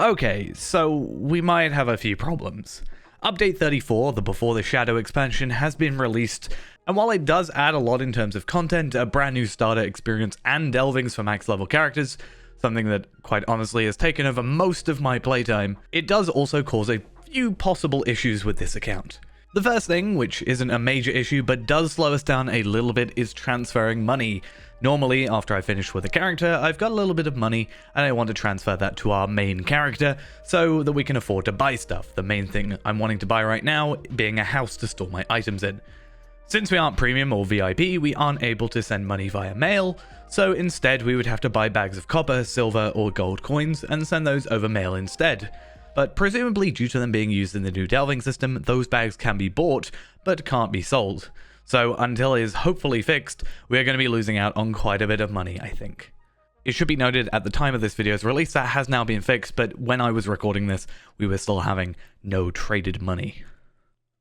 Okay, so we might have a few problems. Update 34, the Before the Shadow expansion, has been released, and while it does add a lot in terms of content, a brand new starter experience and delvings for max level characters, something that quite honestly has taken over most of my playtime, it does also cause a few possible issues with this account. The first thing, which isn't a major issue but does slow us down a little bit, is transferring money. Normally, after I finish with a character, I've got a little bit of money and I want to transfer that to our main character so that we can afford to buy stuff. The main thing I'm wanting to buy right now being a house to store my items in. Since we aren't premium or VIP, we aren't able to send money via mail, so instead we would have to buy bags of copper, silver, or gold coins and send those over mail instead. But presumably due to them being used in the new delving system, those bags can be bought, but can't be sold. So until it is hopefully fixed, we are going to be losing out on quite a bit of money, I think. It should be noted at the time of this video's release that has now been fixed, but when I was recording this, we were still having no traded money.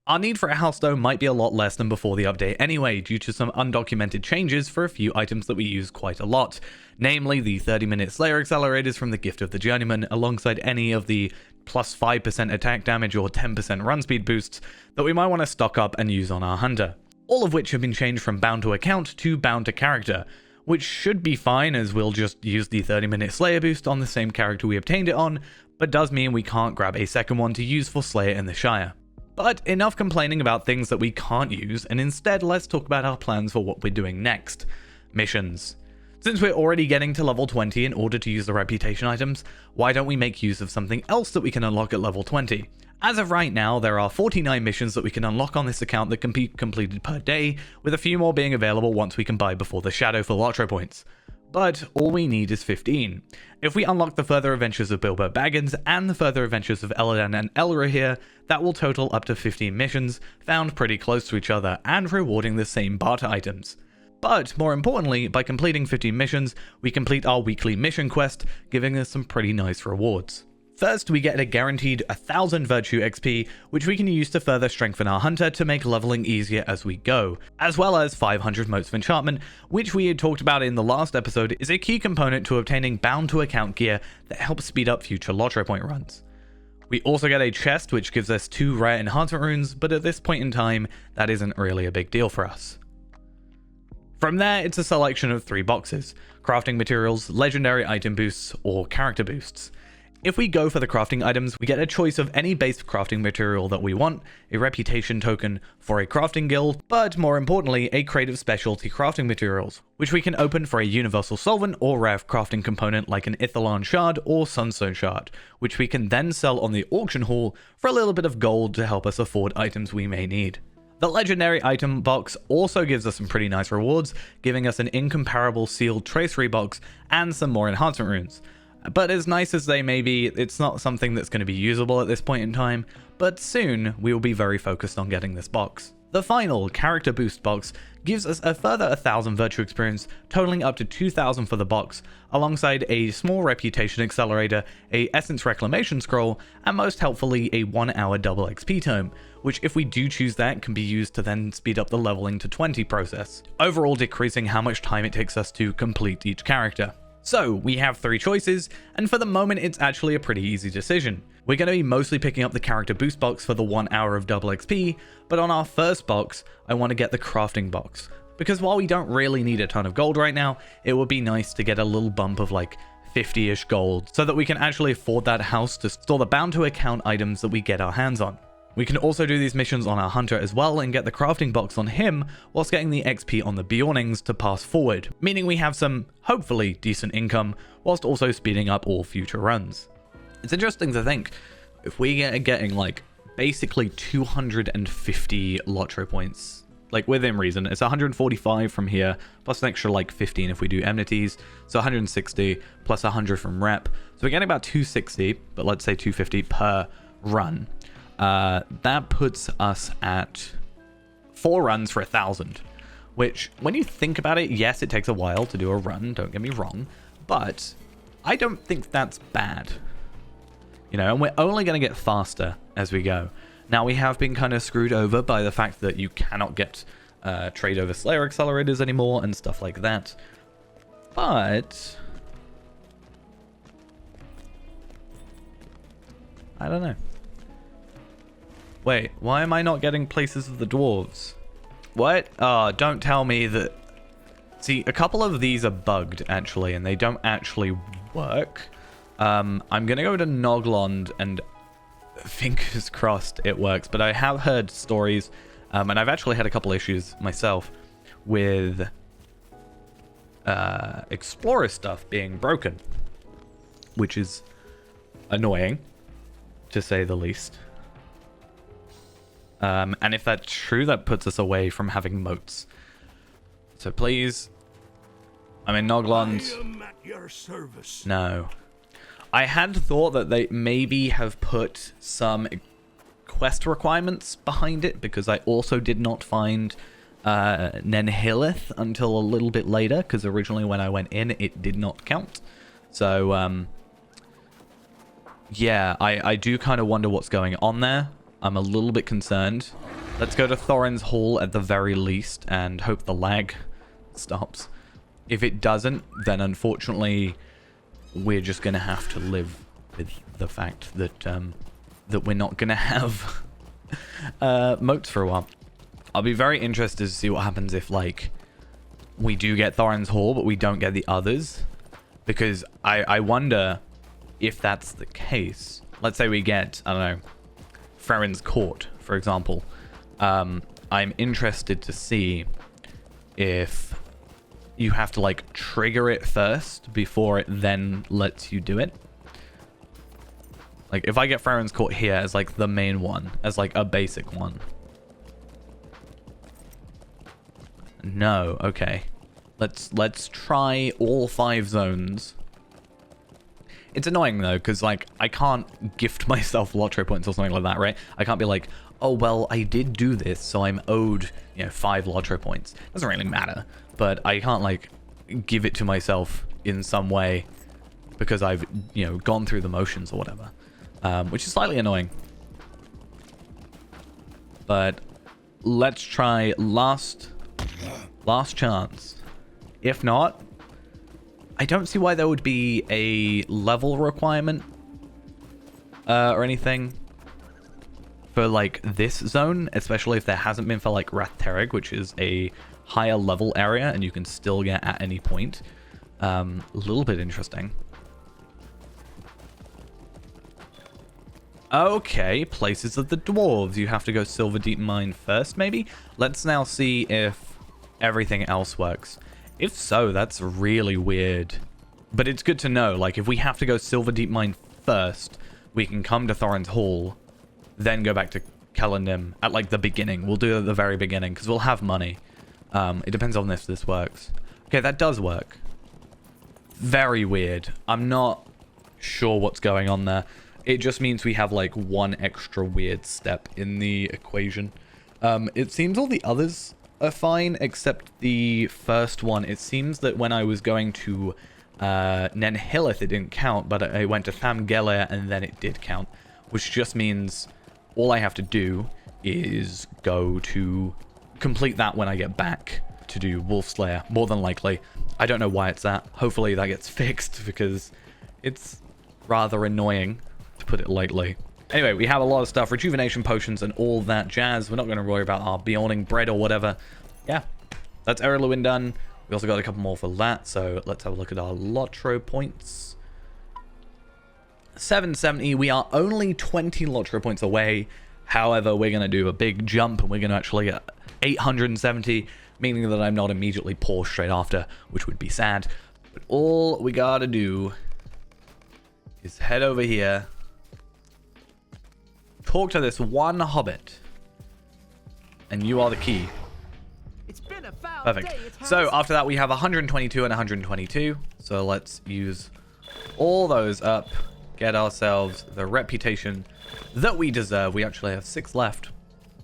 Our need for a house though might be a lot less than before the update anyway, due to some undocumented changes for a few items that we use quite a lot, namely the 30-minute Slayer accelerators from the Gift of the Journeyman, alongside any of the plus 5% attack damage or 10% run speed boosts that we might want to stock up and use on our hunter. All of which have been changed from bound to account to bound to character, which should be fine as we'll just use the 30-minute Slayer boost on the same character we obtained it on, but does mean we can't grab a second one to use for Slayer in the Shire. But enough complaining about things that we can't use, and instead let's talk about our plans for what we're doing next. Missions. Since we're already getting to level 20 in order to use the reputation items, why don't we make use of something else that we can unlock at level 20? As of right now, there are 49 missions that we can unlock on this account that can be completed per day, with a few more being available once we can buy Before the Shadow for LOTRO points. But all we need is 15. If we unlock the further adventures of Bilbo Baggins and the further adventures of Elladan and Elra here, that will total up to 15 missions, found pretty close to each other and rewarding the same barter items. But more importantly, by completing 15 missions, we complete our weekly mission quest, giving us some pretty nice rewards. First, we get a guaranteed 1000 Virtue XP, which we can use to further strengthen our hunter to make leveling easier as we go, as well as 500 Motes of Enchantment, which we had talked about in the last episode is a key component to obtaining bound to account gear that helps speed up future LOTRO point runs. We also get a chest which gives us 2 rare enhancement runes, but at this point in time, that isn't really a big deal for us. From there, it's a selection of 3 boxes: crafting materials, legendary item boosts, or character boosts. If we go for the crafting items, we get a choice of any base crafting material that we want, a reputation token for a crafting guild, but more importantly, a crate of specialty crafting materials, which we can open for a universal solvent or rare crafting component like an Ithalan shard or sunstone shard, which we can then sell on the auction hall for a little bit of gold to help us afford items we may need. The legendary item box also gives us some pretty nice rewards, giving us an incomparable sealed tracery box and some more enhancement runes. But as nice as they may be, it's not something that's going to be usable at this point in time, but soon we will be very focused on getting this box. The final character boost box gives us a further 1000 virtue experience, totaling up to 2000 for the box, alongside a small reputation accelerator, a essence reclamation scroll, and most helpfully a 1-hour double XP tome, which if we do choose that can be used to then speed up the leveling to 20 process, overall decreasing how much time it takes us to complete each character. So we have 3 choices, and for the moment it's actually a pretty easy decision. We're going to be mostly picking up the character boost box for the 1 hour of double XP, but on our first box, I want to get the crafting box. Because while we don't really need a ton of gold right now, it would be nice to get a little bump of like 50-ish gold, so that we can actually afford that house to store the bound to account items that we get our hands on. We can also do these missions on our hunter as well and get the crafting box on him whilst getting the XP on the Bjornings to pass forward, meaning we have some, hopefully, decent income whilst also speeding up all future runs. It's interesting to think, if we are getting like basically 250 LOTRO points, like within reason, it's 145 from here, plus an extra like 15 if we do enmities, so 160 plus 100 from rep, so we're getting about 260, but let's say 250 per run. That puts us at 4 runs for 1000, which when you think about it, yes, it takes a while to do a run, don't get me wrong, but I don't think that's bad. You know, and we're only going to get faster as we go. Now, we have been kind of screwed over by the fact that you cannot get trade over Slayer accelerators anymore and stuff like that, but I don't know. Wait, why am I not getting places of the dwarves? What? Oh, don't tell me that... See, a couple of these are bugged, actually, and they don't actually work. I'm going to go to Noglond, and fingers crossed it works. But I have heard stories, and I've actually had a couple issues myself with Explorer stuff being broken, which is annoying, to say the least. And if that's true, that puts us away from having moats. So please, I'm in Noglond. I am at your service. No. I had thought that they maybe have put some quest requirements behind it, because I also did not find Nenhilith until a little bit later, because originally when I went in, it did not count. So, yeah, I do kind of wonder what's going on there. I'm a little bit concerned. Let's go to Thorin's Hall at the very least and hope the lag stops. If it doesn't, then unfortunately we're just going to have to live with the fact that that we're not going to have moats for a while. I'll be very interested to see what happens if, like, we do get Thorin's Hall but we don't get the others. Because I wonder if that's the case. Let's say we get, I don't know, Freren's Court, for example. I'm interested to see if you have to, like, trigger it first before it then lets you do it. Like, if I get Freren's Court here as, like, the main one, as, like, a basic one. No, okay. Let's try all 5 zones. It's annoying, though, because, like, I can't gift myself LOTRO points or something like that, right? I can't be like, oh, well, I did do this, so I'm owed, 5 LOTRO points. Doesn't really matter. But I can't, like, give it to myself in some way because I've, gone through the motions or whatever. Which is slightly annoying. But let's try last chance. If not, I don't see why there would be a level requirement or anything for, like, this zone, especially if there hasn't been for, like, Rathterrig, which is a higher level area and you can still get at any point. A little bit interesting. Okay, places of the dwarves. You have to go Silver Deep Mine first, maybe? Let's now see if everything else works. If so, that's really weird. But it's good to know, like, if we have to go Silver Deep Mine first, we can come to Thorin's Hall, then go back to Kellendim at, like, the beginning. We'll do it at the very beginning, because we'll have money. It depends on if this works. Okay, that does work. Very weird. I'm not sure what's going on there. It just means we have, like, one extra weird step in the equation. It seems all the others are fine, except the first one. It seems that when I was going to Nenhilith, it didn't count, but I went to Thamgelir, and then it did count. Which just means all I have to do is go to complete that when I get back to do Wolfslayer, more than likely. I don't know why it's that. Hopefully that gets fixed, because it's rather annoying, to put it lightly. Anyway, we have a lot of stuff, rejuvenation potions and all that jazz. We're not going to worry about our Beyonding bread or whatever. Yeah, that's Erluin done. We also got a couple more for that, so let's have a look at our LOTRO points. 770, we are only 20 LOTRO points away. However, we're going to do a big jump, and we're going to actually get 870, meaning that I'm not immediately poor straight after, which would be sad. But all we got to do is head over here, talk to this one hobbit, and you are the key. It's been a foul Perfect. day, So after that, we have 122 and 122. So let's use all those up, get ourselves the reputation that we deserve. We actually have 6 left.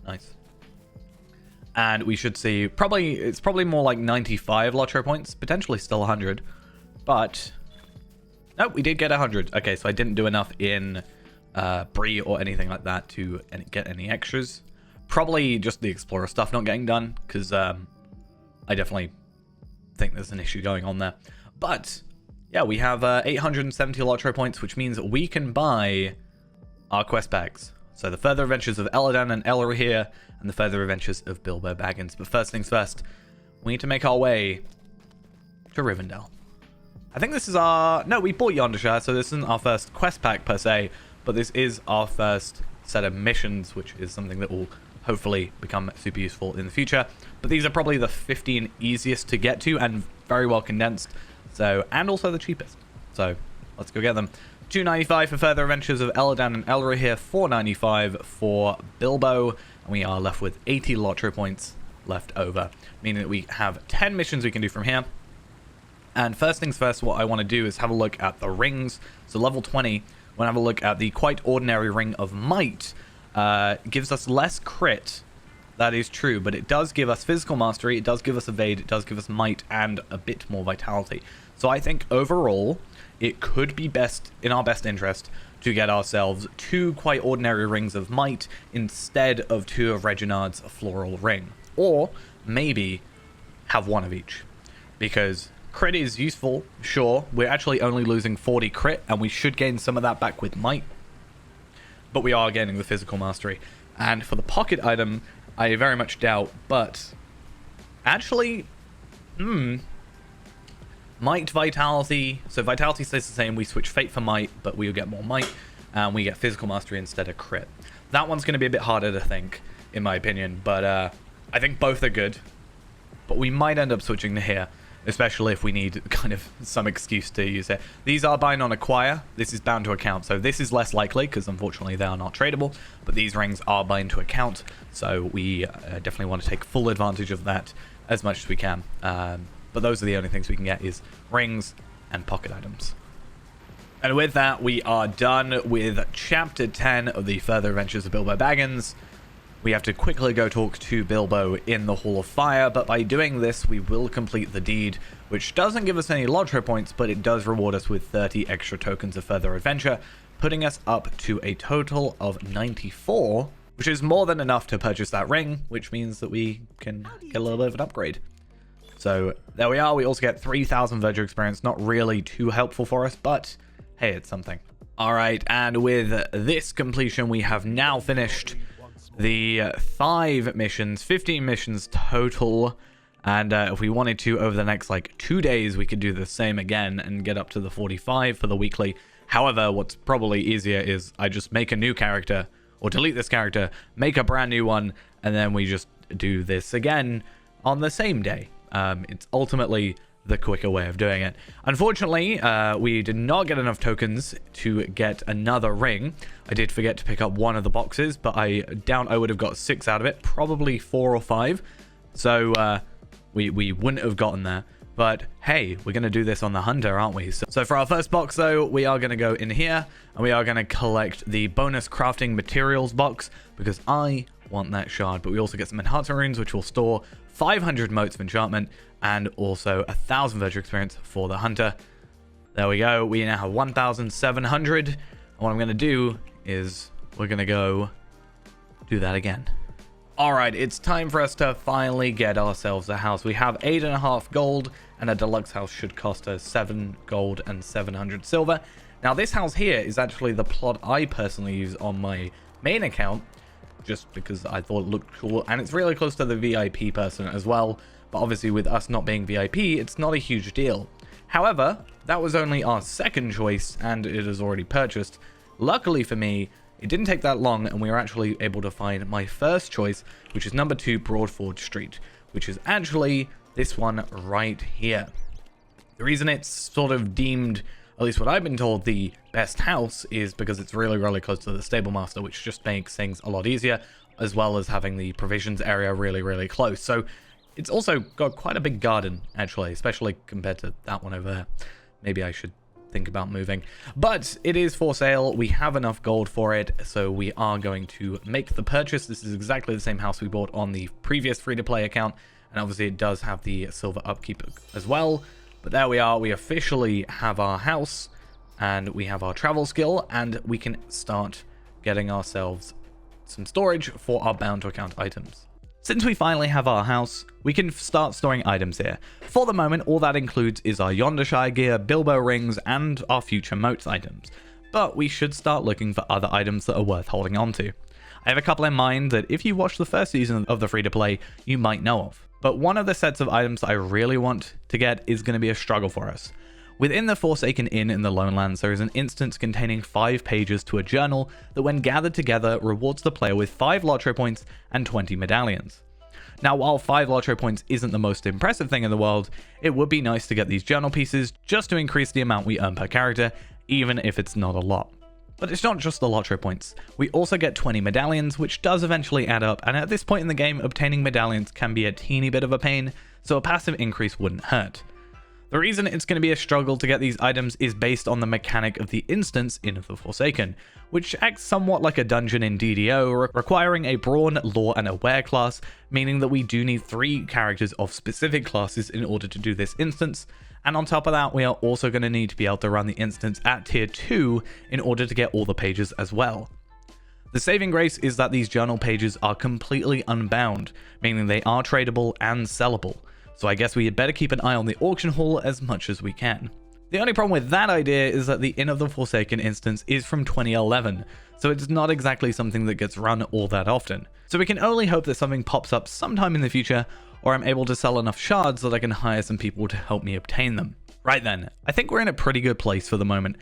Nice. And we should see it's probably more like 95 LOTRO points, potentially still 100. But no, we did get 100. Okay, so I didn't do enough in Bree or anything like that to get any extras. Probably just the Explorer stuff not getting done, because I definitely think there's an issue going on there. But yeah, we have 870 LOTRO points, which means we can buy our quest bags. So the further adventures of Eladan and Elra here, and the further adventures of Bilbo Baggins. But first things first, we need to make our way to Rivendell. I think this is our... No, we bought Yondershire, so this isn't our first quest pack per se, but this is our first set of missions, which is something that will hopefully become super useful in the future. But these are probably the 15 easiest to get to and very well condensed, so, and also the cheapest. So let's go get them. $2.95 for further adventures of Eladan and Elra here, $4.95 for Bilbo, and we are left with 80 LOTRO points left over, meaning that we have 10 missions we can do from here. And first things first, what I want to do is have a look at the rings. So level 20, we'll have a look at the Quite Ordinary Ring of Might. Gives us less crit, that is true, but it does give us physical mastery, it does give us evade, it does give us might, and a bit more vitality. So I think overall, it could be best in our best interest to get ourselves 2 Quite Ordinary Rings of Might instead of 2 of Reginald's Floral Ring. Or maybe have 1 of each. Because crit is useful, sure. We're actually only losing 40 crit, and we should gain some of that back with might. But we are gaining the physical mastery. And for the pocket item, I very much doubt, but actually, might, vitality. So vitality stays the same. We switch fate for might, but we'll get more might, and we get physical mastery instead of crit. That one's going to be a bit harder to think, in my opinion, but I think both are good. But we might end up switching to here, especially if we need kind of some excuse to use it. These are bind on acquire. This is bound to account. So this is less likely because unfortunately they are not tradable, but these rings are bind to account. So we definitely want to take full advantage of that as much as we can. But those are the only things we can get is rings and pocket items. And with that, we are done with chapter 10 of the Further Adventures of Bilbo Baggins. We have to quickly go talk to Bilbo in the Hall of Fire, but by doing this, we will complete the deed, which doesn't give us any LOTRO points, but it does reward us with 30 extra tokens of further adventure, putting us up to a total of 94, which is more than enough to purchase that ring, which means that we can get a little bit of an upgrade. So there we are. We also get 3,000 Verger experience. Not really too helpful for us, but hey, it's something. All right, and with this completion, we have now finished the 5 missions, 15 missions total, and if we wanted to over the next like 2 days, we could do the same again and get up to the 45 for the weekly. However, what's probably easier is I just make a new character or delete this character, make a brand new one, and then we just do this again on the same day. It's ultimately the quicker way of doing it. Unfortunately, we did not get enough tokens to get another ring. I did forget to pick up one of the boxes, but I doubt I would have got 6 out of it, probably 4 or 5. So we wouldn't have gotten there. But hey, we're going to do this on the Hunter, aren't we? So for our first box, though, we are going to go in here, and we are going to collect the bonus crafting materials box, because I want that shard. But we also get some enhancement runes, which will store 500 motes of enchantment, and also 1,000 Verger experience for the Hunter. There we go. We now have 1,700. And what I'm going to do is we're going to go do that again. All right, it's time for us to finally get ourselves a house. We have 8.5 gold, and a deluxe house should cost us 7 gold and 700 silver. Now, this house here is actually the plot I personally use on my main account, just because I thought it looked cool, and it's really close to the VIP person as well. But obviously with us not being VIP, it's not a huge deal. However, that was only our second choice, and it is already purchased. Luckily for me, it didn't take that long, and we were actually able to find my first choice, which is number 2 Broadford Street, which is actually this one right here. The reason it's sort of deemed, at least what I've been told, the best house is because it's really, really close to the Stable Master, which just makes things a lot easier, as well as having the provisions area really, really close. So it's also got quite a big garden, actually, especially compared to that one over there. Maybe I should think about moving. But it is for sale. We have enough gold for it, so we are going to make the purchase. This is exactly the same house we bought on the previous free-to-play account, and obviously it does have the silver upkeep as well. But there we are. We officially have our house, and we have our travel skill, and we can start getting ourselves some storage for our bound to account items. Since we finally have our house, we can start storing items here. For the moment, all that includes is our Yondershire gear, Bilbo rings, and our future motes items. but we should start looking for other items that are worth holding on to. I have a couple in mind that if you watched the first season of the free-to-play, you might know of. But one of the sets of items I really want to get is going to be a struggle for us. Within the Forsaken Inn in the Lone Lands, there is an instance containing 5 pages to a journal that when gathered together rewards the player with 5 LOTRO points and 20 medallions. Now, while 5 LOTRO points isn't the most impressive thing in the world, it would be nice to get these journal pieces just to increase the amount we earn per character, even if it's not a lot. But it's not just the LOTRO points. We also get 20 medallions, which does eventually add up, and at this point in the game, obtaining medallions can be a teeny bit of a pain, so a passive increase wouldn't hurt. The reason it's going to be a struggle to get these items is based on the mechanic of the instance in the Forsaken, which acts somewhat like a dungeon in DDO, requiring a Brawn, Lore, and Aware class, meaning that we do need 3 characters of specific classes in order to do this instance, and on top of that, we are also going to need to be able to run the instance at tier 2 in order to get all the pages as well. The saving grace is that these journal pages are completely unbound, meaning they are tradable and sellable. So I guess we had better keep an eye on the auction hall as much as we can. The only problem with that idea is that the Inn of the Forsaken instance is from 2011, so it's not exactly something that gets run all that often. So we can only hope that something pops up sometime in the future, or I'm able to sell enough shards that I can hire some people to help me obtain them. Right then, I think we're in a pretty good place for the moment.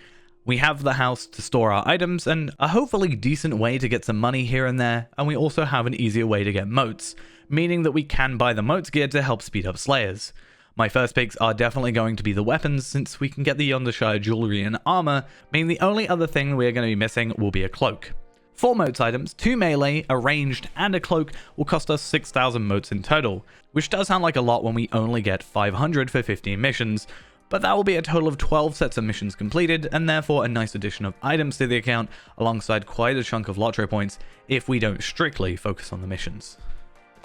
We have the house to store our items, and a hopefully decent way to get some money here and there, and we also have an easier way to get motes, meaning that we can buy the motes gear to help speed up slayers. My first picks are definitely going to be the weapons, since we can get the Yondershire jewelry and armor, meaning the only other thing we're going to be missing will be a cloak. 4 motes items, 2 melee, a ranged, and a cloak will cost us 6,000 motes in total, which does sound like a lot when we only get 500 for 15 missions, but that will be a total of 12 sets of missions completed, and therefore a nice addition of items to the account, alongside quite a chunk of LOTRO points if we don't strictly focus on the missions.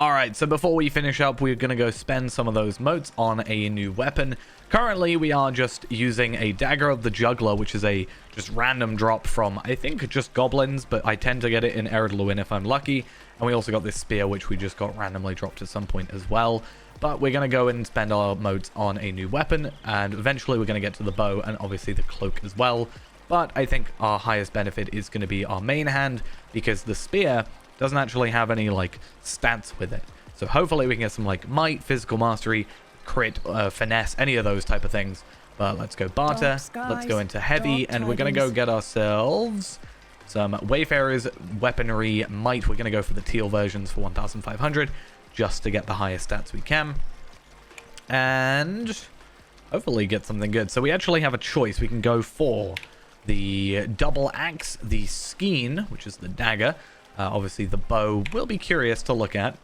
Alright, so before we finish up, we're going to go spend some of those motes on a new weapon. Currently, we are just using a Dagger of the Juggler, which is a just random drop from, I think, just goblins, but I tend to get it in Ered Luin if I'm lucky. And we also got this spear, which we just got randomly dropped at some point as well. But we're going to go and spend our motes on a new weapon, and eventually we're going to get to the bow and obviously the cloak as well. But I think our highest benefit is going to be our main hand, because the spear doesn't actually have any like stats with it. So hopefully we can get some like might, physical mastery, crit, finesse, any of those type of things. But let's go barter. Let's go into heavy, and we're going to go get ourselves some Wayfarer's weaponry might. We're going to go for the teal versions for 1,500 just to get the highest stats we can. And hopefully get something good. So we actually have a choice. We can go for the double axe, the skein, which is the dagger. Obviously, the bow will be curious to look at.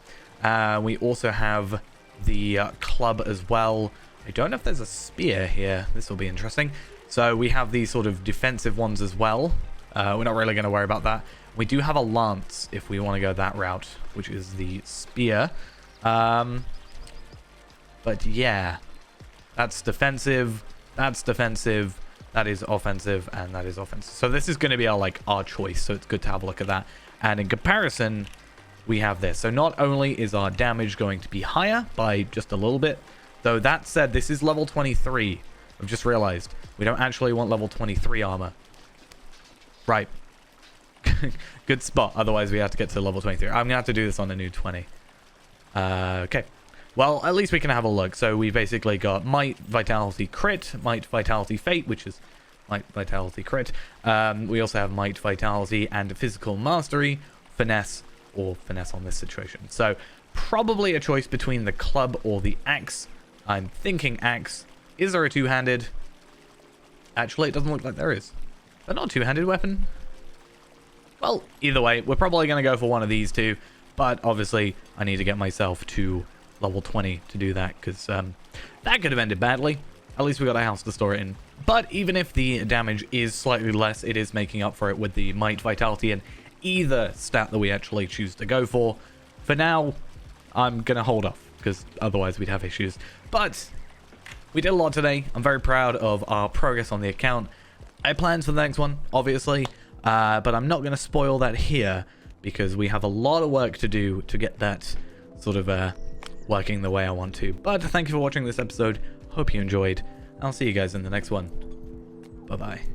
We also have the club as well. I don't know if there's a spear here. This will be interesting. So we have these sort of defensive ones as well. We're not really going to worry about that. We do have a lance if we want to go that route, which is the spear. But yeah, that's defensive. That's defensive. That is offensive, and that is offensive. So this is going to be our choice. So it's good to have a look at that. And in comparison, we have this. So not only is our damage going to be higher by just a little bit, though that said, this is level 23. I've just realized we don't actually want level 23 armor. Right. Good spot. Otherwise, we have to get to level 23. I'm going to have to do this on a new 20. Okay. Well, at least we can have a look. So we basically got Might, Vitality, Crit, Might, Vitality, Fate, which is Might, Vitality, Crit. We also have Might, Vitality, and Physical Mastery, Finesse, or Finesse on this situation. So probably a choice between the club or the axe. I'm thinking axe. Is there a two-handed? Actually, it doesn't look like there is. But not a two-handed weapon. Well, either way, we're probably going to go for one of these two. But obviously, I need to get myself to level 20 to do that, because that could have ended badly. At least we got a house to store it in. But even if the damage is slightly less, it is making up for it with the Might, Vitality, and either stat that we actually choose to go for. For now, I'm going to hold off, because otherwise we'd have issues. But we did a lot today. I'm very proud of our progress on the account. I have plans for the next one, obviously, but I'm not going to spoil that here, because we have a lot of work to do to get that sort of working the way I want to. But thank you for watching this episode. Hope you enjoyed. I'll see you guys in the next one. Bye-bye.